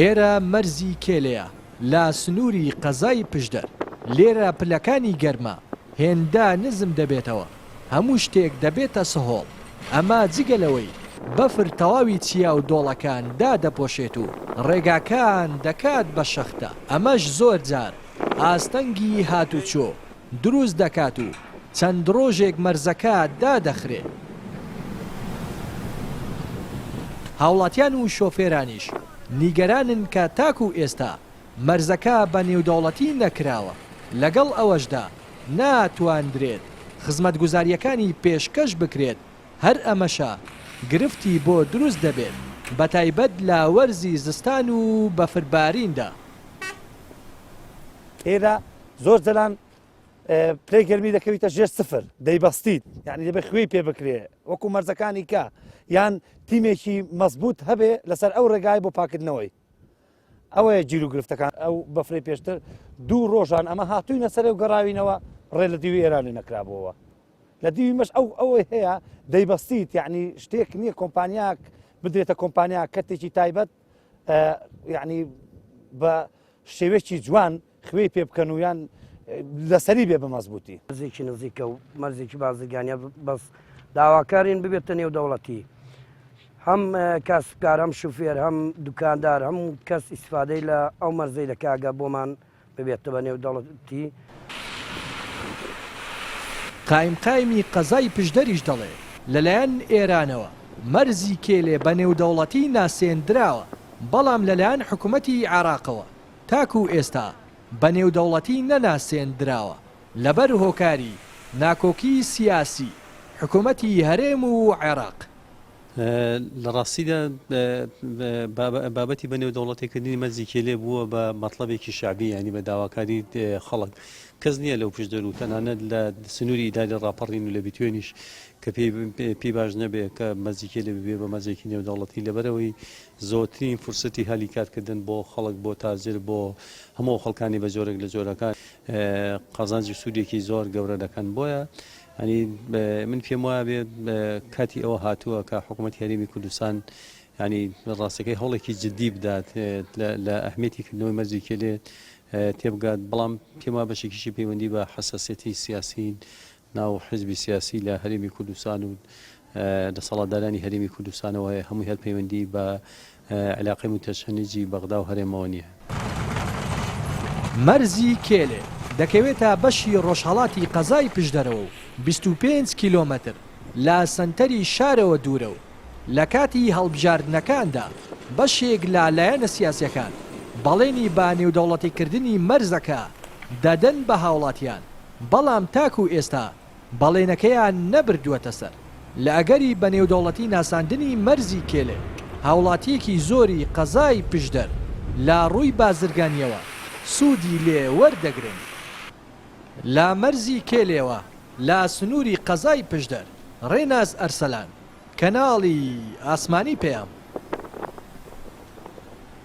ئێرە مەرزی کێلەیە لا سنووری قەزای پشدەر لێرە پلەکانی گەرمە هێندا نزم دەبێتەوە هەموو شتێک دەبێتە سهۆڵ ئەمە جگەلەوەی بەفر تەواوی چیا و دۆڵەکان دادەپۆشێت و ڕێگاکان دەکات بە شەختە ئەمەش زۆر جار ئاستەنگی هاتوچۆ دروست دەکات و چەند ڕۆژێک مەرزەکە دادەخرێت. هاوڵاتیان و شۆفێرانیش نیگەرانن کە تاکو ئێستا مەرزەکە بە نێودەوڵەتی نەکراوە لەگەڵ ئەوەشدا ناتواندرێت خزمەتگوزاریەکانی پێشکەش بکرێت هەر ئەمەشە گرفتی بۆ دروست دەبێت بە تایبەت لە وەرزی زستان و بەفرباریندا. ئێرە زۆر جەلان پلەی گەرمی دەکەویتە ژێر سفر دەیبەستیت یعنی دەبێ خوێی پێ بکرێ وەکو مەرزەکانی کە یان تیمێکی مەزبوط هەبێ لەسەر ئەو ڕێگای بۆ پاکردنەوەی ئەوەیە گیر و گرفتەکان ئەو بەفرەی پێشتر 2 ڕۆژان ئەمە هاتووینە سەرێ و گەڕاوینەوە ڕێ لە دیوی ئێرانی نەکرابەوە لە دیوی مەش ئەوەی هەیە دەیبەستیت یعنی شتێک نییە کۆمپانیاک بدرێتە کۆمپانیا کەتێکی تایبەت یعنی بە شێوێکی جوان خوێی پێ بکەن و یان لەسەری بێ بە مەزبوطی مەرزێکی نزیکە و مەرزێکی بازرگانیە بەس داواکارین ببێتە نێودەوڵەتی هەم کاسبکار هەم شوفێر هەم دوکاندار هەموو کەس ئیسفادەی لە ئەو مەرزەی دەکاگە بۆمان ببێتە بە نێودەوڵەتی. قایمی قەزای پشدەریش دەڵێ لەلایەن ئێرانەوە مەرزی کێلێ بە نێودەوڵەتی ناسێندراوە بەڵام لەلایەن حکوومەتی عێراقەوە تاکو ئێستا بە نێودەوڵەتی نەناسێندراوە لەبەر هۆکاری ناکۆکی سیاسی حکوومەتی هەرێم و عێراق. لە ڕاستیدا بابەتی بە نێودەوڵەتیکردنی مەرزی کێلێ بووە بە مەطلبێکی شعبی ینی بە داواکاری خەڵک کەس نییە لەو پشدەر و تەنانەت لە سنووری ئیداری ڕاپەڕین و لە بیتوێنیش کە پێی باش نەبێت کە مەرزی کێلێ ببێ بە مەرزێکی نێودەوڵەتی لەبەرەوەی زۆرترین فرسەتی هەلی کارکردن بۆ خەڵک بۆ تاجر بۆ هەموو خەڵکانی بە جۆرێک لە جۆرەکان قازانجی سوودێکی زۆر گەورە دەکەن بۆیە ینی من پێم وایە بێت کاتی ئەوە هاتووە کە حکوومەتی هەرێمی کوردستان ینی ڕاستەکەی هەوڵێکی جددی بدات لە ئەهمیەتی کردنەوەی مەرزی کێلێ تێبگات بەڵام پێم وایە بەشێکیشی پەیوەندی بە حساسیەتی سیاسی ناو حزبی سیاسی لە هەرێمی کوردستان و دەسەڵاتدارانی هەرێمی کوردستانەوە هەمووی هەر پەیوەندی بە علاقەی متەشەنیجی بەغدا و هەرێمەوە نییە. مەرزی کێلێ دەکەوێتە بەشی ڕۆژهەڵاتی قەزای پشدەرەوە و 25 کیلۆمەتر لە سنتەری شارەوە دوورە و لە کاتی هەڵبژاردنەکاندا بەشێک لە لایەنە سیاسیەکان بەڵێنی بە نێودەوڵەتیکردنی مەرزەکە دەدەن بە هاوڵاتیان بەڵام تاکو ئێستا بەڵێنەکەیان نەبردووەتە سەر لە ئەگەری بە نێودەوڵەتی ناساندنی مەرزی کێلێ هاوڵاتیەکی زۆری قەزای پشدەر لە ڕووی بازرگانیەوە سوودی لێ وەردەگرن. لا مەرزی کێلێوە لا سنووری قەزای پشدەر ڕێناز ئەرسەلان کەناڵی ئاسمانی پێیان.